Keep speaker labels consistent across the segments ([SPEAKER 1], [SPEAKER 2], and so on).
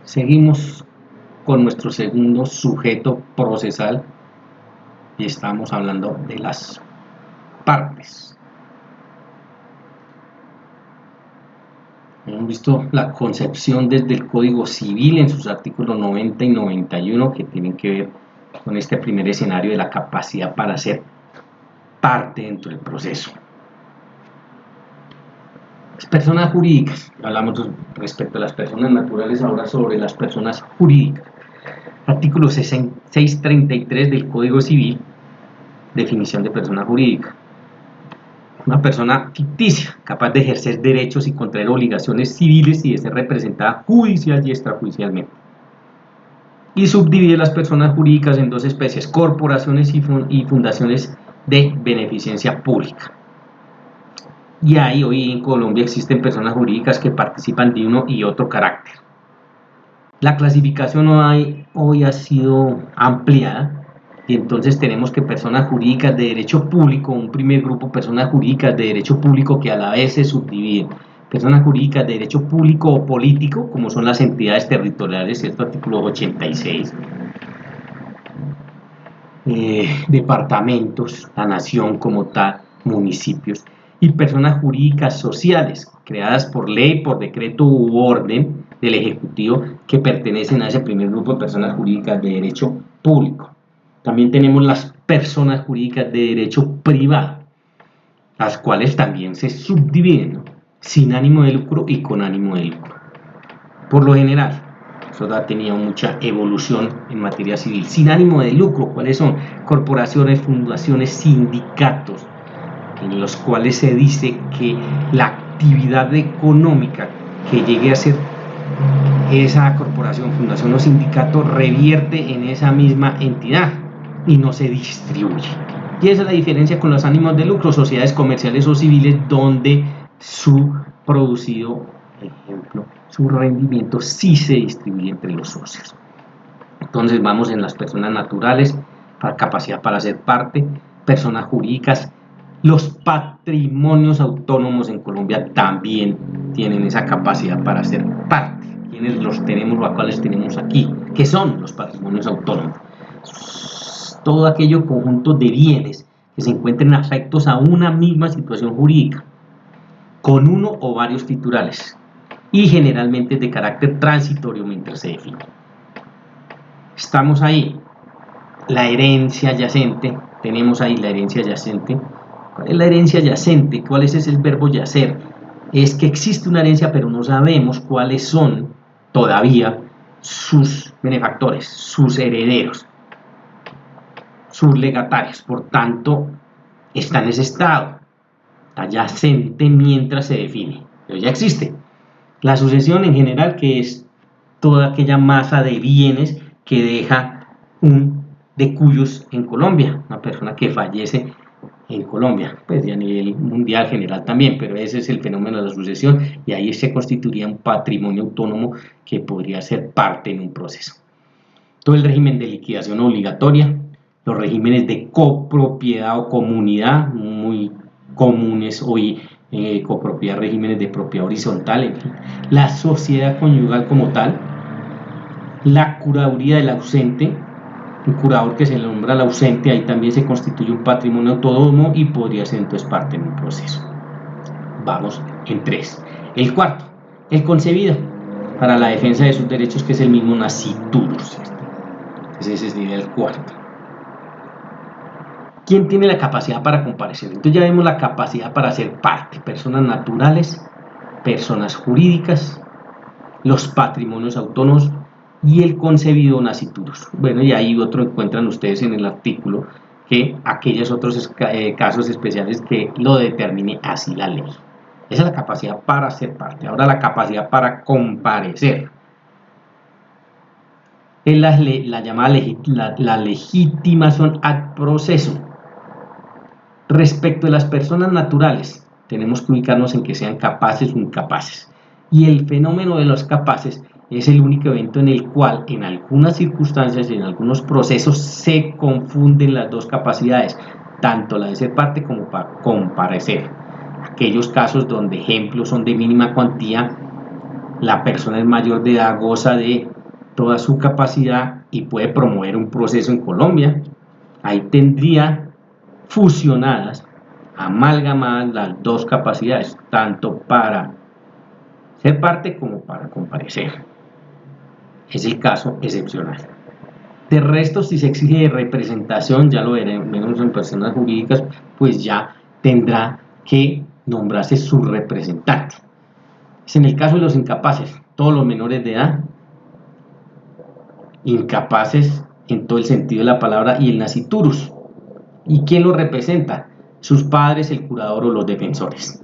[SPEAKER 1] Seguimos con nuestro segundo sujeto procesal y estamos hablando de las partes. Hemos visto la concepción desde el Código Civil en sus artículos 90 y 91 que tienen que ver con este primer escenario de la capacidad para ser parte dentro del proceso. Las personas jurídicas, hablamos respecto a las personas naturales, ahora sobre las personas jurídicas. Artículo 633 del Código Civil, definición de persona jurídica. Una persona ficticia, capaz de ejercer derechos y contraer obligaciones civiles y de ser representada judicial y extrajudicialmente. Y subdivide las personas jurídicas en dos especies: corporaciones y fundaciones de beneficencia pública. Y ahí hoy en Colombia existen personas jurídicas que participan de uno y otro carácter. La clasificación hoy ha sido ampliada y entonces tenemos que personas jurídicas de derecho público, un primer grupo, personas jurídicas de derecho público que a la vez se subdividen. Personas jurídicas de derecho público o político, como son las entidades territoriales, ¿cierto? Artículo 86. Departamentos, la nación como tal, municipios. Y personas jurídicas sociales, creadas por ley, por decreto u orden del Ejecutivo, que pertenecen a ese primer grupo de personas jurídicas de derecho público. También tenemos las personas jurídicas de derecho privado, las cuales también se subdividen, ¿no? Sin ánimo de lucro y con ánimo de lucro. Por lo general, eso ha tenido mucha evolución en materia civil. Sin ánimo de lucro, ¿cuáles son? Corporaciones, fundaciones, sindicatos, en los cuales se dice que la actividad económica que llegue a ser esa corporación, fundación o sindicato revierte en esa misma entidad y no se distribuye. Y esa es la diferencia con los ánimos de lucro, sociedades comerciales o civiles, donde su producido, por ejemplo, su rendimiento sí se distribuye entre los socios. Entonces vamos en las personas naturales, para capacidad para ser parte, personas jurídicas. Los patrimonios autónomos en Colombia también tienen esa capacidad para ser parte. ¿Quiénes los tenemos o a cuáles tenemos aquí? ¿Qué son los patrimonios autónomos? Todo aquello conjunto de bienes que se encuentren afectos a una misma situación jurídica, con uno o varios titulares, y generalmente de carácter transitorio mientras se define. Estamos ahí. La herencia adyacente, tenemos ahí la herencia adyacente. ¿Cuál es la herencia adyacente? ¿Cuál es ese verbo yacer? Es que existe una herencia, pero no sabemos cuáles son todavía sus benefactores, sus herederos, sus legatarios. Por tanto, está en ese estado adyacente mientras se define, pero ya existe. La sucesión en general, que es toda aquella masa de bienes que deja un de cuyos en Colombia, una persona que fallece en Colombia, pues y a nivel mundial general también, pero ese es el fenómeno de la sucesión y ahí se constituiría un patrimonio autónomo que podría ser parte en un proceso. Todo el régimen de liquidación obligatoria, los regímenes de copropiedad o comunidad, muy comunes hoy, copropiedad, regímenes de propiedad horizontal, en fin, la sociedad conyugal como tal, la curaduría del ausente, un curador que se le nombra al ausente, ahí también se constituye un patrimonio autónomo y podría ser entonces parte en un proceso. Vamos en 3. El cuarto, el concebido para la defensa de sus derechos, que es el mismo nasciturus. Ese sería el cuarto. ¿Quién tiene la capacidad para comparecer? Entonces ya vemos la capacidad para ser parte: personas naturales, personas jurídicas, los patrimonios autónomos y el concebido nasciturus. Bueno, y ahí otro encuentran ustedes en el artículo, que aquellos otros casos especiales que lo determine así la ley. Esa es la capacidad para ser parte. Ahora la capacidad para comparecer. Es la llamada la legitimación ad proceso. Respecto de las personas naturales, tenemos que ubicarnos en que sean capaces o incapaces. Y el fenómeno de los capaces es el único evento en el cual, en algunas circunstancias y en algunos procesos, se confunden las dos capacidades, tanto la de ser parte como para comparecer. Aquellos casos donde ejemplos son de mínima cuantía, la persona es mayor de edad, goza de toda su capacidad y puede promover un proceso en Colombia, ahí tendría fusionadas, amalgamadas las dos capacidades, tanto para ser parte como para comparecer. Es el caso excepcional. De resto, si se exige representación, ya lo veremos en personas jurídicas, pues ya tendrá que nombrarse su representante. Es en el caso de los incapaces, todos los menores de edad, incapaces en todo el sentido de la palabra, y el nasciturus. ¿Y quién los representa? Sus padres, el curador o los defensores.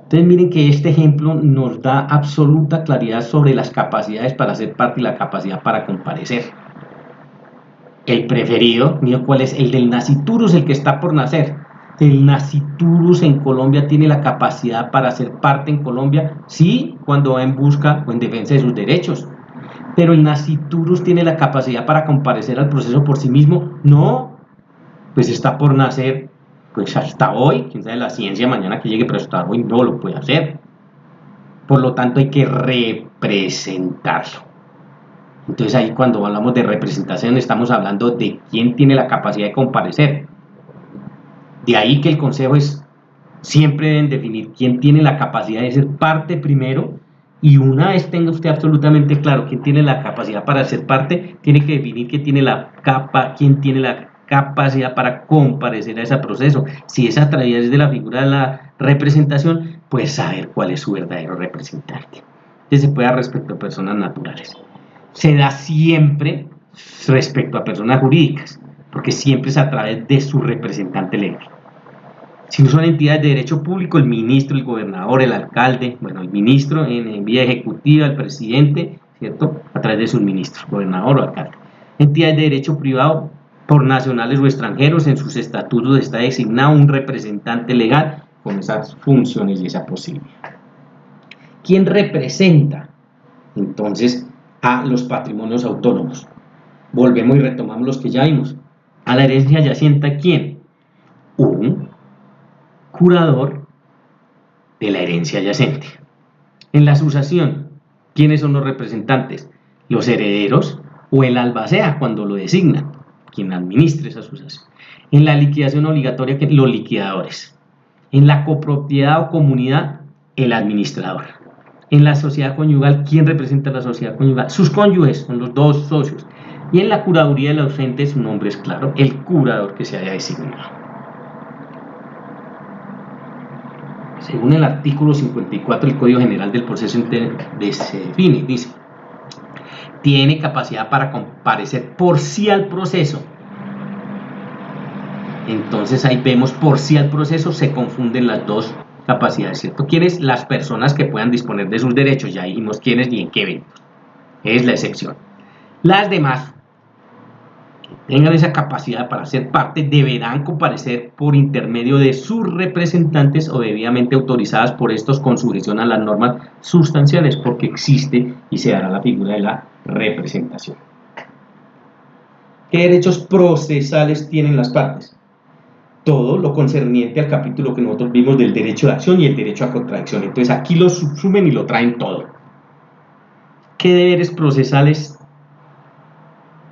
[SPEAKER 1] Entonces miren que este ejemplo nos da absoluta claridad sobre las capacidades para ser parte y la capacidad para comparecer. El preferido, miren cuál es, el del nasciturus, el que está por nacer. El nasciturus en Colombia tiene la capacidad para ser parte en Colombia, sí, cuando va en busca o en defensa de sus derechos. Pero el nasciturus tiene la capacidad para comparecer al proceso por sí mismo, no, pues está por nacer, pues hasta hoy, quién sabe la ciencia mañana que llegue, pero hasta hoy no lo puede hacer. Por lo tanto hay que representarlo. Entonces ahí cuando hablamos de representación estamos hablando de quién tiene la capacidad de comparecer. De ahí que el consejo es, siempre deben definir quién tiene la capacidad de ser parte primero, y una vez tenga usted absolutamente claro quién tiene la capacidad para ser parte, tiene que definir quién tiene la capacidad para comparecer a ese proceso. Si es a través de la figura de la representación, pues saber cuál es su verdadero representante. Entonces se puede dar respecto a personas naturales. Se da siempre respecto a personas jurídicas, porque siempre es a través de su representante legal. Si no son entidades de derecho público, el ministro, el gobernador, el alcalde, bueno, el ministro en vía ejecutiva, el presidente, ¿cierto? A través de sus ministros, gobernador o alcalde. Entidades de derecho privado, por nacionales o extranjeros, en sus estatutos está designado un representante legal con esas funciones y esa posibilidad. ¿Quién representa entonces a los patrimonios autónomos? Volvemos y retomamos los que ya vimos. A la herencia yaciente, ¿quién? Un curador de la herencia yacente. En la sucesión, ¿quiénes son los representantes? Los herederos o el albacea cuando lo designan, quien administre esa sucesión. En la liquidación obligatoria, los liquidadores. En la copropiedad o comunidad, el administrador. En la sociedad conyugal, ¿quién representa a la sociedad conyugal? Sus cónyuges, son los dos socios. Y en la curaduría del ausente, su nombre es claro, el curador que se haya designado. Según el artículo 54 del Código General del Proceso se define, dice, tiene capacidad para comparecer por sí al proceso. Entonces ahí vemos por sí al proceso, se confunden las dos capacidades, ¿cierto? ¿Quiénes? Las personas que puedan disponer de sus derechos, ya dijimos quiénes y en qué eventos. Es la excepción. Las demás, que tengan esa capacidad para ser parte, deberán comparecer por intermedio de sus representantes o debidamente autorizadas por estos con sujeción a las normas sustanciales, porque existe y se dará la figura de la representación. ¿Qué derechos procesales tienen las partes? Todo lo concerniente al capítulo que nosotros vimos del derecho de acción y el derecho a contradicción. Entonces aquí lo subsumen y lo traen todo. ¿Qué deberes procesales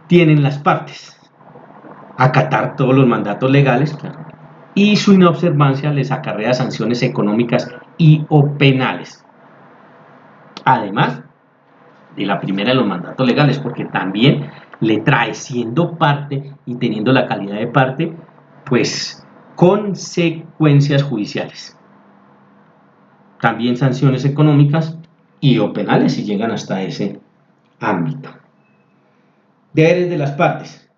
[SPEAKER 1] tienen las partes? Acatar todos los mandatos legales, claro, y su inobservancia les acarrea sanciones económicas y o penales. Además de la primera de los mandatos legales, porque también le trae, siendo parte y teniendo la calidad de parte, pues consecuencias judiciales. También sanciones económicas y o penales si llegan hasta ese ámbito. Deberes de las partes: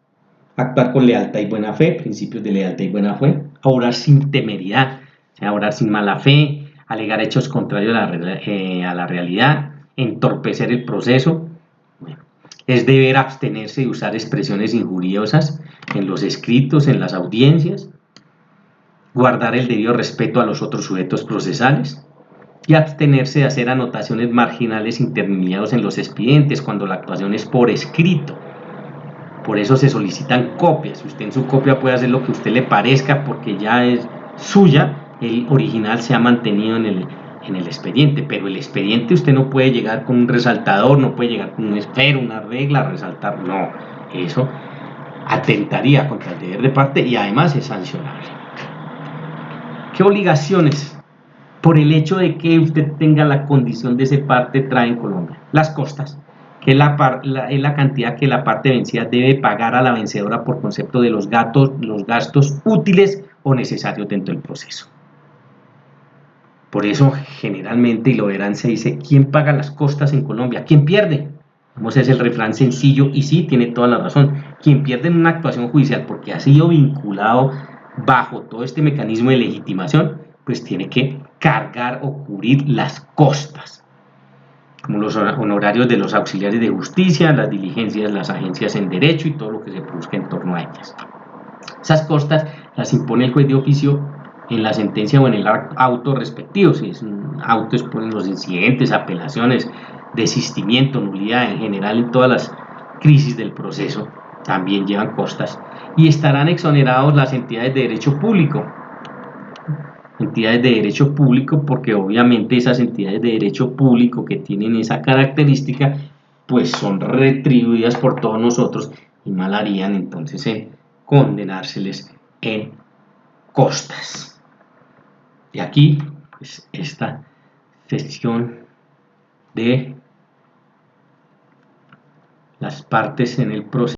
[SPEAKER 1] actuar con lealtad y buena fe, principios de lealtad y buena fe, obrar sin temeridad, o sea, obrar sin mala fe, alegar hechos contrarios a la realidad, entorpecer el proceso. Bueno, es deber abstenerse de usar expresiones injuriosas en los escritos, en las audiencias, guardar el debido respeto a los otros sujetos procesales y abstenerse de hacer anotaciones marginales interlineados en los expedientes cuando la actuación es por escrito. Por eso se solicitan copias. Usted en su copia puede hacer lo que a usted le parezca porque ya es suya. El original se ha mantenido en en el expediente, pero el expediente usted no puede llegar con un resaltador, no puede llegar con un esfero, una regla, resaltar, no, eso atentaría contra el deber de parte y además es sancionable. ¿Qué obligaciones por el hecho de que usted tenga la condición de ser parte trae en Colombia? Las costas, que es la cantidad que la parte vencida debe pagar a la vencedora por concepto de los gastos útiles o necesarios dentro del proceso. Por eso generalmente, y lo verán, se dice, ¿quién paga las costas en Colombia? ¿Quién pierde? Vamos, es el refrán sencillo y sí, tiene toda la razón. Quien pierde en una actuación judicial porque ha sido vinculado bajo todo este mecanismo de legitimación, pues tiene que cargar o cubrir las costas, como los honorarios de los auxiliares de justicia, las diligencias, las agencias en derecho y todo lo que se produzca en torno a ellas. Esas costas las impone el juez de oficio en la sentencia o en el auto respectivo. Si es un auto, exponen los incidentes, apelaciones, desistimiento, nulidad, en general en todas las crisis del proceso también llevan costas, y estarán exonerados las entidades de derecho público. Entidades de derecho público porque obviamente esas entidades de derecho público que tienen esa característica pues son retribuidas por todos nosotros y mal harían entonces en condenárseles en costas. De aquí pues esta sección de las partes en el proceso.